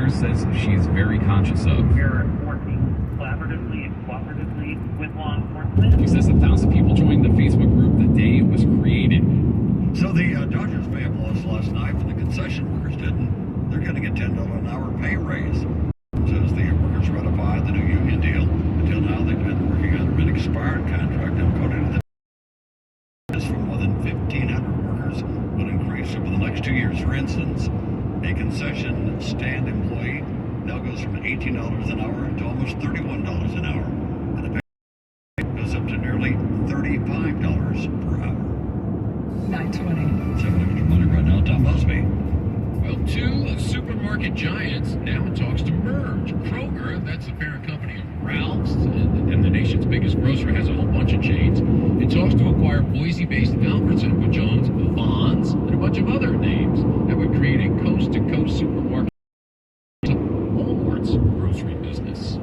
workers says she is very conscious of. We're working collaboratively and cooperatively with law enforcement. She says 1,000 people joined the Facebook group the day it was created. So the Dodgers may have lost last night, but the concession workers didn't. They're going to get $10 an hour pay raise. Says the workers ratified the new union deal. Until now, they've been working under an expired contract, and according to the from more than 1,500 workers will increase over the next 2 years. For instance, a concession stand employee now goes from $18 an hour to almost $31 an hour, and the pay goes up to nearly $35 per hour. 9:20. 7 extra money right now. Tom Busby. Well, two supermarket giants now in talks to merge. Kroger, that's the parent company of Ralph's, and the nation's biggest grocer, has a whole bunch of chains. It talks to acquire Boise-based Albertson, which owns Vons and a bunch of other names that would create a coast-to-coast supermarket. Walmart's grocery business.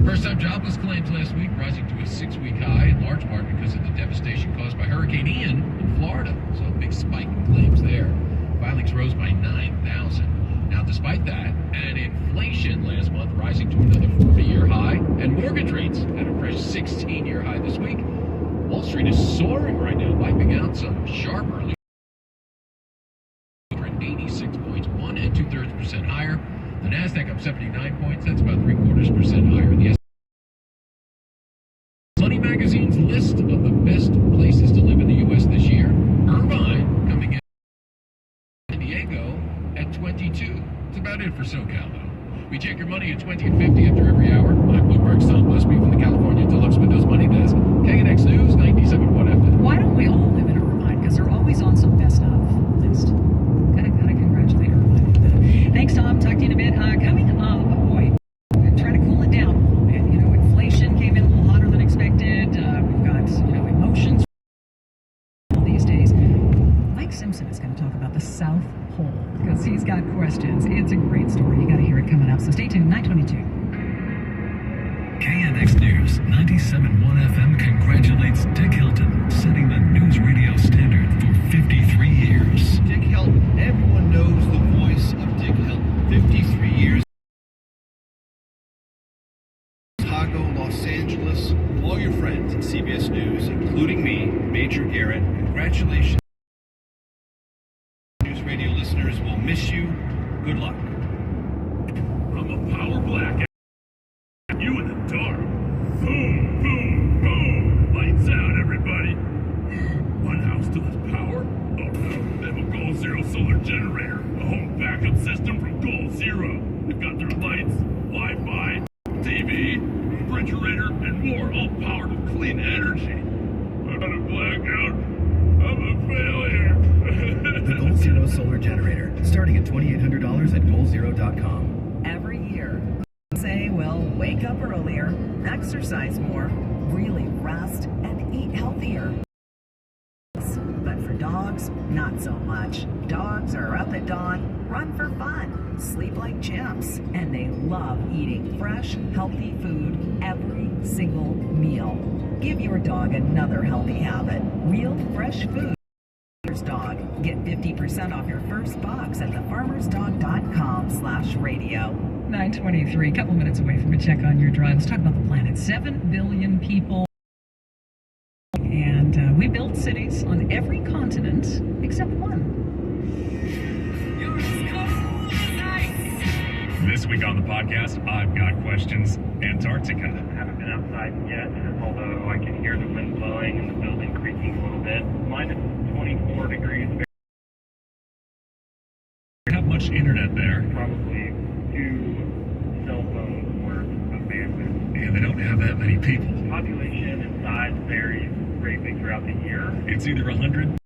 First-time jobless claims last week rising to a 6-week high, in large part because of the devastation caused by Hurricane Ian in Florida. So a big spike in claims there. Filings rose by 9,000. Now, despite that, and inflation last month rising to another 40-year high, and mortgage rates at a fresh 16-year high this week, Wall Street is soaring right now, wiping out some sharp early 86 points, 1 2/3% higher. The Nasdaq up 79 points, that's about 3/4% higher. The Money Magazine's list of the best places to live in the U.S. this year, Irvine coming in. San Diego at 22. That's about it for SoCal, though. We check your money at 20 and 50 after every hour. I'm Bloomberg's Tom Busby from the California Deluxe Windows Money Desk. KNX News, 97.1 FM. Why don't we all live in Irvine? Because they're always on some best of list. Gotta congratulate Irvine. Thanks, Tom. Talk to you in a bit. Coming up, boy, try to cool it down a little bit. You know, inflation came in a little hotter than expected. We've got, emotions these days. Mike Simpson is going to talk about the South Pole because he's got questions. It's a great story. You got to hear it coming up. So stay tuned. 9:22. KNX News 97.1 FM congratulates Dick Hilton, setting the news radio standard for 53 years. Dick Hilton. Everyone knows the voice of Dick Hilton. 53 years. Chicago, Los Angeles, all your friends at CBS News, including me, Major Garrett, congratulations. News radio listeners will miss you. Good luck. I'm a power black. You in the dark. Boom, boom, boom. Lights out, everybody. One house still has power? Oh no, they have a Goal Zero solar generator. A home backup system from Goal Zero. They've got their lights, Wi-Fi, TV, refrigerator, and more, all powered with clean energy. I'm a blackout. I'm a failure. The Goal Zero solar generator, starting at $2,800 at GoalZero.com. Every year, say, well, wake up earlier, exercise more, really rest, and eat healthier. But for dogs, not so much. Dogs are up at dawn, run for fun, sleep like chimps, and they love eating fresh, healthy food every single meal. Give your dog another healthy habit. Real fresh food. Dog. Get 50% off your first box at thefarmersdog.com/radio. 9:23, a couple minutes away from a check on your drive. Let's talk about the planet. 7 billion people. And we build cities on every continent except one. This week on the podcast, I've got questions. Antarctica. I haven't been outside yet, although I can hear the wind blowing and the building creaking a little bit. Minus 24 degrees. Have much internet there. Probably 2 cell phones worth of bandwidth. And they don't have that many people. Population and size varies greatly throughout the year. It's either 100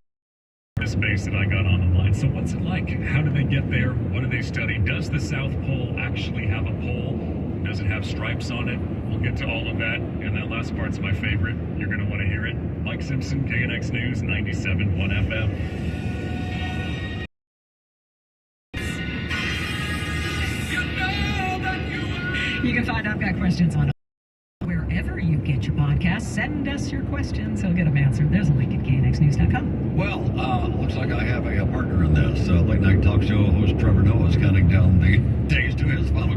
or space that I got on the line. So what's it like? How do they get there? What do they study? Does the South Pole actually have a pole? Does it have stripes on it? We'll get to all of that. And that last part's my favorite. You're going to want to hear it. Mike Simpson, KNX News, 97.1 FM. You can find I've Got Questions on wherever you get your podcasts. Send us your questions. He'll get them answered. There's a link at knxnews.com. Well, looks like I have a partner in this. Late night talk show host Trevor Noah is counting down the days to his final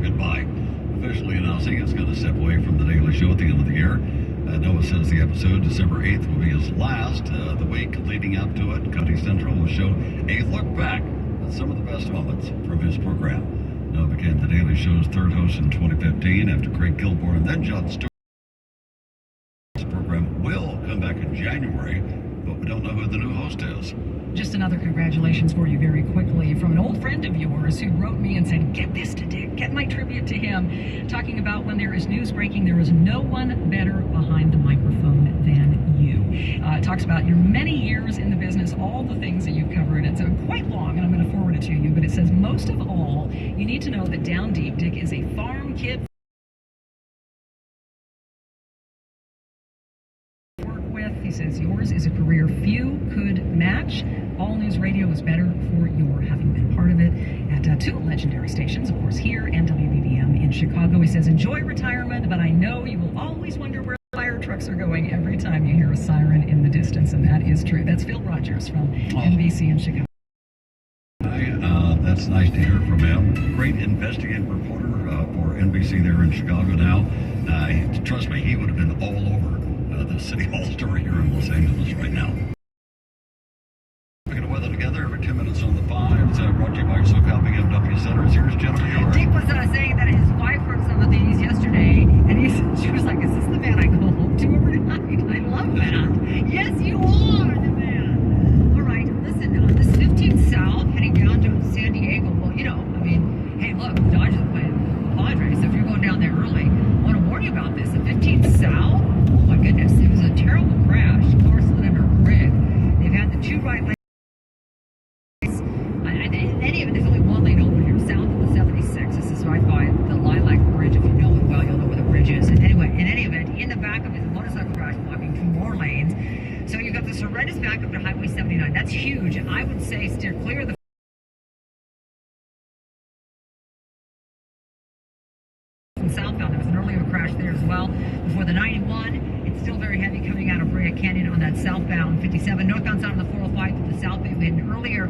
away from The Daily Show at the end of the year. Noah says the episode, December 8th, will be his last. The week leading up to it, Cody Central will show a look back at some of the best moments from his program. Noah became The Daily Show's third host in 2015 after Craig Kilborn and then Jon Stewart. This program will come back in January, but we don't know who the new host is. Just another congratulations for you very quickly from an old friend of yours who wrote me and said, get this to Dick, get my tribute to him, talking about when there is news breaking, there is no one better behind the microphone than you. Talks about your many years in the business, all the things that you've covered. It's quite long, and I'm going to forward it to you, but it says, most of all, you need to know that down deep, Dick is a farm kid. He says, yours is a career few could match. All News Radio is better for your having been part of it at two legendary stations, of course, here and WBBM in Chicago. He says, enjoy retirement, but I know you will always wonder where fire trucks are going every time you hear a siren in the distance, and that is true. That's Phil Rogers from NBC in Chicago. That's nice to hear from him. Great investigative reporter for NBC there in Chicago now. Trust me, he would have been all over the City Hall story here in Los Angeles right now. We're going to weather together every 10 minutes on the 5. It's brought to you by SoCal BMW Centers. Here's Jennifer York. Dick was saying that his wife heard some of these yesterday, and she was like, is this the man I go home to every night? I love that. Yes, you are the man. All right, listen, this 15th South heading down to San Diego. Well, you know, I mean, hey, look, Dodgers are playing Padres, so if you're going down there early, I want to warn you about this. The 15th South, oh my goodness, it was a terrible crash. Car slid under a rig. They've had the two right lanes. In any event, there's only one lane over here, south of the 76. This is right by the Lilac Bridge. If you know it well, you'll know where the bridge is. And anyway, in any event, in the back of it, a motorcycle crash blocking two more lanes. So you've got this horrendous backup to Highway 79. That's huge. And I would say steer clear of the southbound. There was an earlier crash there as well before the 91. It's still very heavy coming out of Brea Canyon on that southbound 57. Northbound side on the 405 to the south. We had an earlier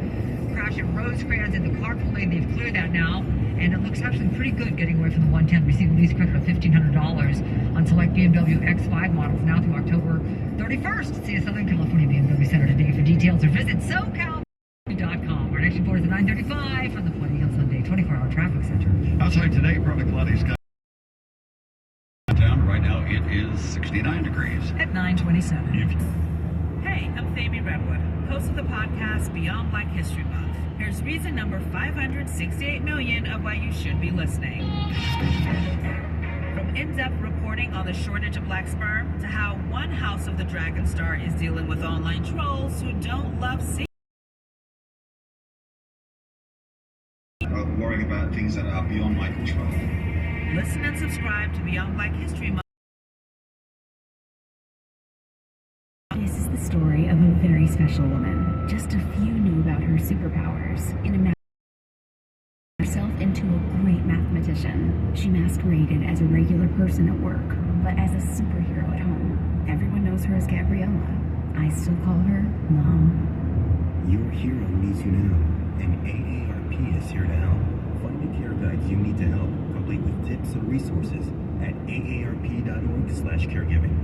crash at Rosecrans in the carpool lane. They've cleared that now, and it looks actually pretty good getting away from the 110. Received a lease credit of $1,500 on select BMW X5 models now through October 31st. See a Southern California BMW Center today for details, or visit SoCal.com. Our next report is at 9:35 from the Flooding Hill Sunday 24-hour traffic center. Outside today, perfect cloudy sky. Right now, it is 69 degrees. At 9:27. Hey, I'm Famie Redwood, host of the podcast Beyond Black History Month. Here's reason number 568 million of why you should be listening. From in-depth reporting on the shortage of black sperm to how one House of the Dragon Star is dealing with online trolls who don't love seeing. Worrying about things that are beyond my control. Listen and subscribe to Beyond Black History Month. This is the story of a very special woman. Just a few knew about her superpowers. In a herself into a great mathematician. She masqueraded as a regular person at work, but as a superhero at home. Everyone knows her as Gabriella. I still call her Mom. Your hero needs you now, and AARP is here to help. Find the care guides you need to help, complete with tips and resources at aarp.org/caregiving.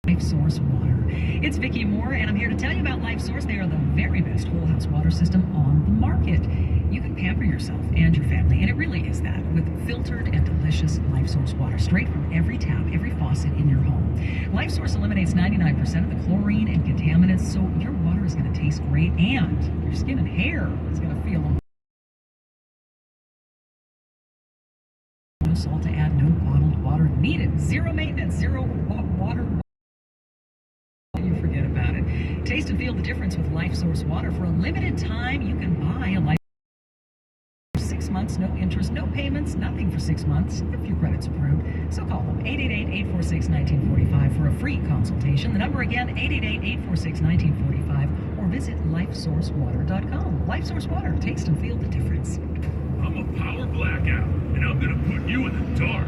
Life Source Water. It's Vicki Moore, and I'm here to tell you about Life Source. They are the very best whole house water system on the market. You can pamper yourself and your family, and it really is that, with filtered and delicious Life Source water straight from every tap, every faucet in your home. Life Source eliminates 99% of the chlorine and contaminants, so your water is going to taste great, and your skin and hair is going to feel no salt to add, no bottled water needed, zero maintenance, zero water. You forget about it. Taste and feel the difference with Life Source water. For a limited time, you can buy a Life 6 months, no interest, no payments, nothing for 6 months if your credit's approved. So call them 888-846-1945 for a free consultation. The number again, 888-846-1945, or visit lifesourcewater.com. Life Source Water, taste and feel the difference. I'm a power blackout, and I'm gonna put you in the dark.